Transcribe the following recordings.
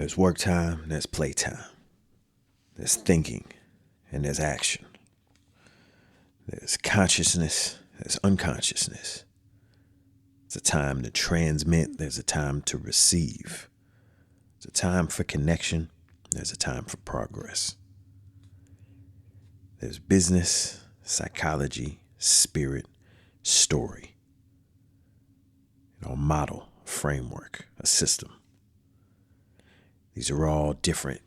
There's work time, there's playtime. There's thinking, and there's action. There's consciousness, there's unconsciousness. There's a time to transmit, there's a time to receive. There's a time for connection, there's a time for progress. There's business, psychology, spirit, story. A model, a framework, a system. These are all different,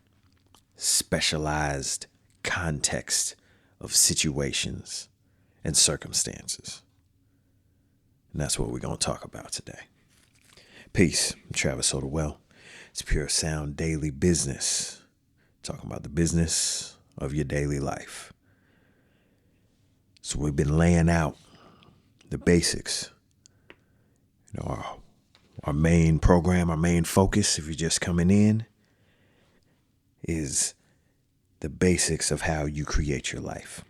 specialized contexts of situations and circumstances. And that's what we're going to talk about today. Peace. I'm Travis Soderwell. It's Pure Sound Daily Business. Talking about the business of your daily life. So we've been laying out the basics. Our main program, our main focus, if you're just coming in, is the basics of how you create your life.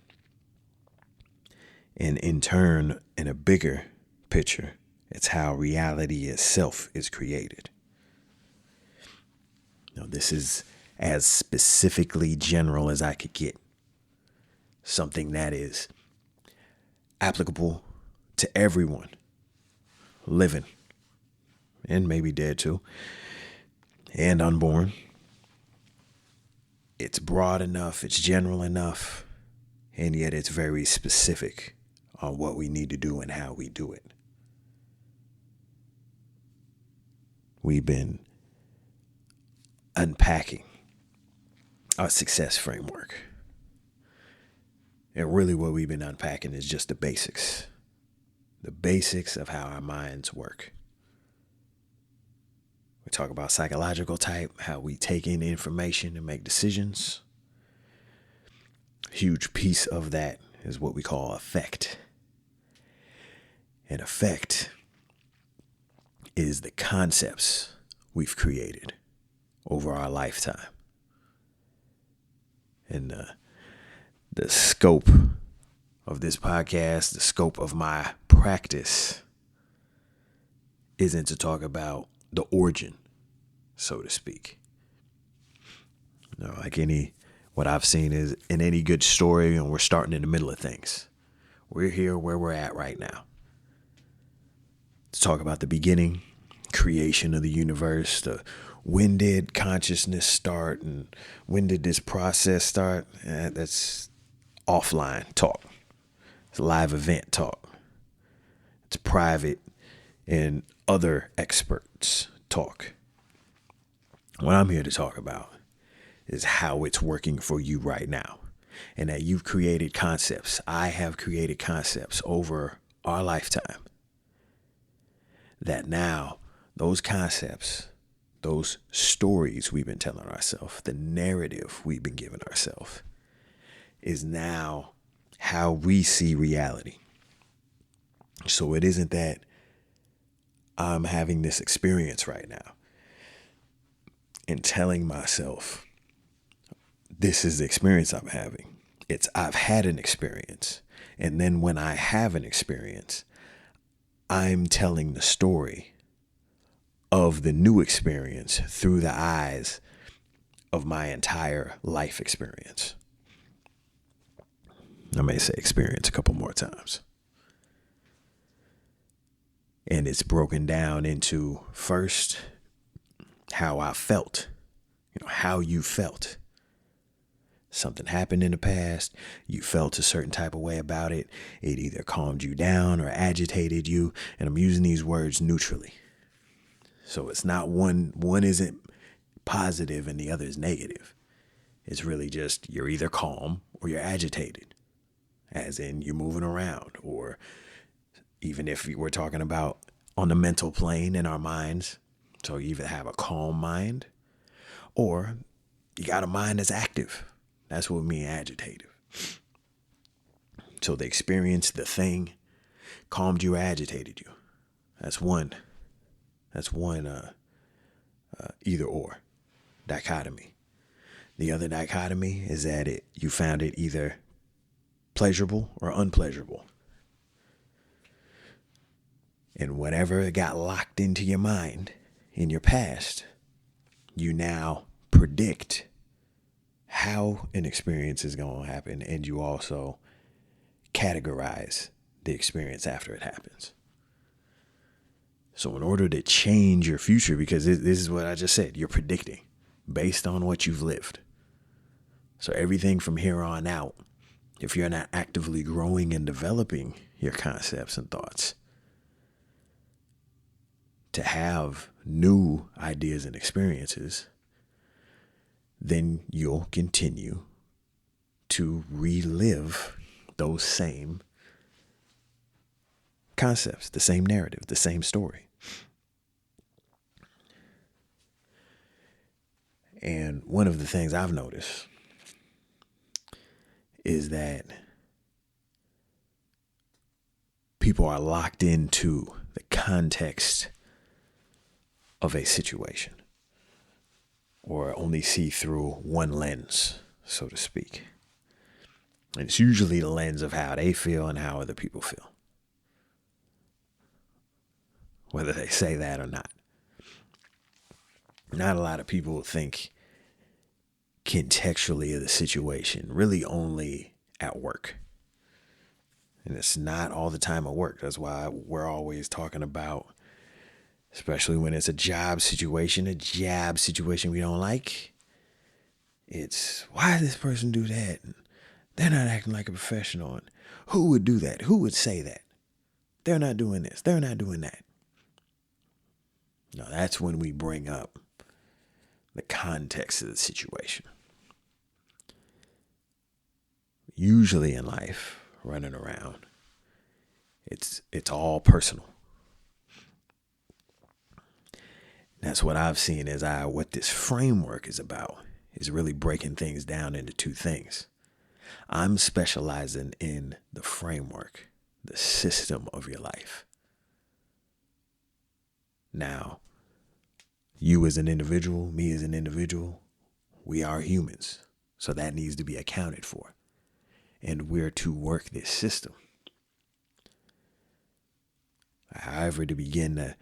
And in turn, in a bigger picture, it's how reality itself is created. Now, this is as specifically general as I could get. Something that is applicable to everyone living, and maybe dead too, and unborn. It's broad enough, it's general enough, and yet it's very specific on what we need to do and how we do it. We've been unpacking our success framework. And really what we've been unpacking is just the basics. The basics of how our minds work. We talk about psychological type, how we take in information and make decisions. A huge piece of that is what we call affect. And affect is the concepts we've created over our lifetime. And the scope of this podcast, the scope of my practice isn't to talk about the origin, so to speak. What I've seen is in any good story, and we're starting in the middle of things. We're here where we're at right now. To talk about the beginning, creation of the universe, when did consciousness start, and when did this process start? That's offline talk. It's live event talk. It's private and other experts talk. What I'm here to talk about is how it's working for you right now, and that you've created concepts. I have created concepts over our lifetime that now those concepts, those stories we've been telling ourselves, the narrative we've been giving ourselves, is now how we see reality. So it isn't that I'm having this experience right now and telling myself this is the experience I'm having. It's I've had an experience. And then when I have an experience, I'm telling the story of the new experience through the eyes of my entire life experience. I may say experience a couple more times. And it's broken down into first how I felt, how you felt. Something happened in the past, you felt a certain type of way about it. It either calmed you down or agitated you. And I'm using these words neutrally. So it's not one isn't positive and the other is negative. It's really just you're either calm or you're agitated, as in you're moving around. Or even if we're talking about on the mental plane in our minds, so you either have a calm mind or you got a mind that's active. That's what means agitated. So the experience, the thing, calmed you or agitated you. That's one either or dichotomy. The other dichotomy is that you found it either pleasurable or unpleasurable. And whatever got locked into your mind in your past, you now predict how an experience is going to happen, and you also categorize the experience after it happens. So in order to change your future, because this is what I just said, you're predicting based on what you've lived. So everything from here on out, if you're not actively growing and developing your concepts and thoughts to have new ideas and experiences, then you'll continue to relive those same concepts, the same narrative, the same story. And one of the things I've noticed is that people are locked into the context of a situation, or only see through one lens, so to speak. And it's usually the lens of how they feel and how other people feel, whether they say that or not. Not a lot of people think contextually of the situation, really only at work. And it's not all the time at work. That's why we're always talking about, especially when it's a job situation we don't like. It's, why did this person do that? And they're not acting like a professional. And who would do that? Who would say that? They're not doing this. They're not doing that. No, that's when we bring up the context of the situation. Usually in life, running around, it's all personal. That's what I've seen as what this framework is about, is really breaking things down into two things. I'm specializing in the framework, the system of your life. Now, you as an individual, me as an individual, we are humans. So that needs to be accounted for. And we're to work this system. However, to begin to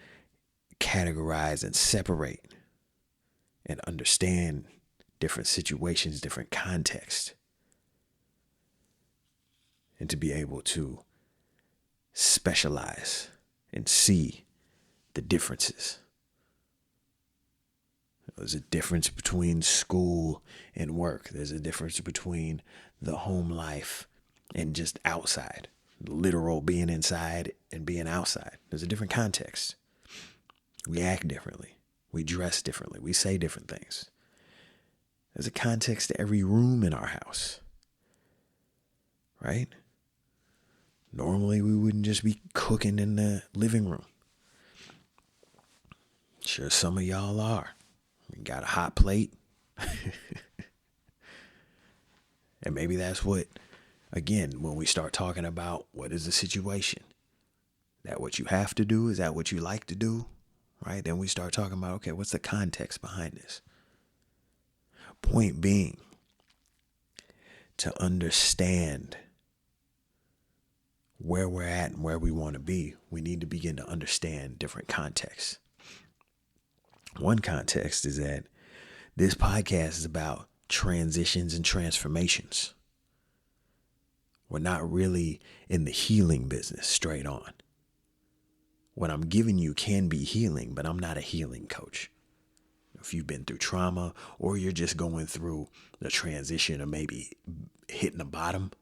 categorize and separate and understand different situations, different contexts, and to be able to specialize and see the differences. There's a difference between school and work. There's a difference between the home life and just outside. Literal being inside and being outside. There's a different context. We act differently. We dress differently. We say different things. There's a context to every room in our house. Right? Normally we wouldn't just be cooking in the living room. Sure, some of y'all are. We got a hot plate. And maybe that's what, again, when we start talking about what is the situation, that what you have to do? Is that what you like to do? Right? Then we start talking about, okay, what's the context behind this? Point being, to understand where we're at and where we want to be, we need to begin to understand different contexts. One context is that this podcast is about transitions and transformations. We're not really in the healing business straight on. What I'm giving you can be healing, but I'm not a healing coach. If you've been through trauma or you're just going through the transition of maybe hitting the bottom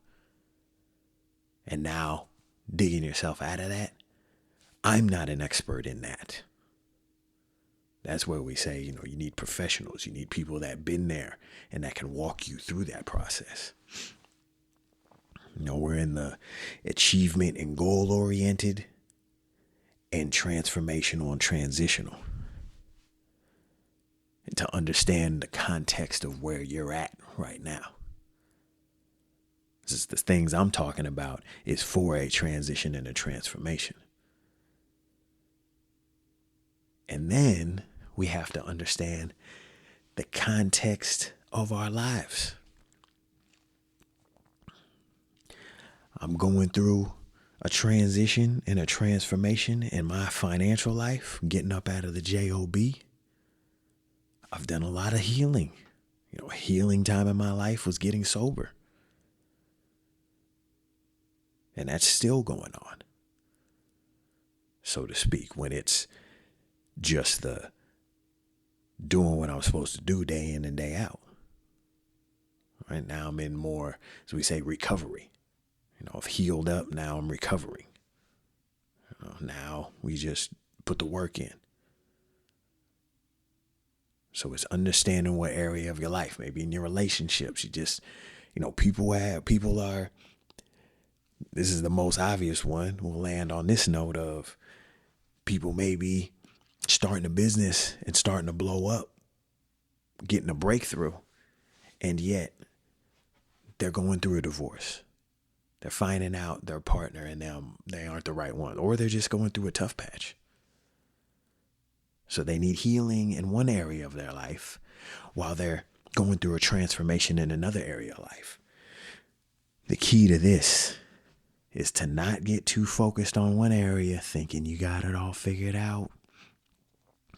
and now digging yourself out of that, I'm not an expert in that. That's where we say, you need professionals. You need people that have been there and that can walk you through that process. We're in the achievement and goal-oriented and transformational and transitional. And to understand the context of where you're at right now. This is the things I'm talking about is for a transition and a transformation. And then we have to understand the context of our lives. I'm going through a transition and a transformation in my financial life, getting up out of the job. I've done a lot of healing. Healing time in my life was getting sober. And that's still going on, so to speak, when it's just the doing what I'm supposed to do day in and day out. Right now I'm in more, as we say, recovery. I've healed up, now I'm recovering. Now we just put the work in. So it's understanding what area of your life, maybe in your relationships, you just, people are, this is the most obvious one. We'll land on this note of people maybe starting a business and starting to blow up, getting a breakthrough, and yet they're going through a divorce. They're finding out their partner and them, they aren't the right one, or they're just going through a tough patch. So they need healing in one area of their life while they're going through a transformation in another area of life. The key to this is to not get too focused on one area thinking you got it all figured out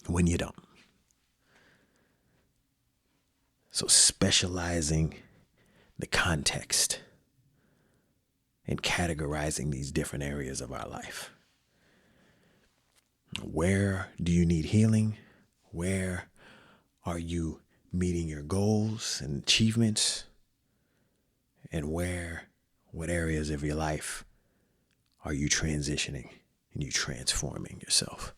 when you don't. So specializing the context and categorizing these different areas of our life. Where do you need healing? Where are you meeting your goals and achievements? And what areas of your life are you transitioning and you transforming yourself?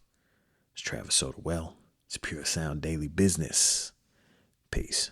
It's Travis Soda Well. It's Pure Sound Daily Business. Peace.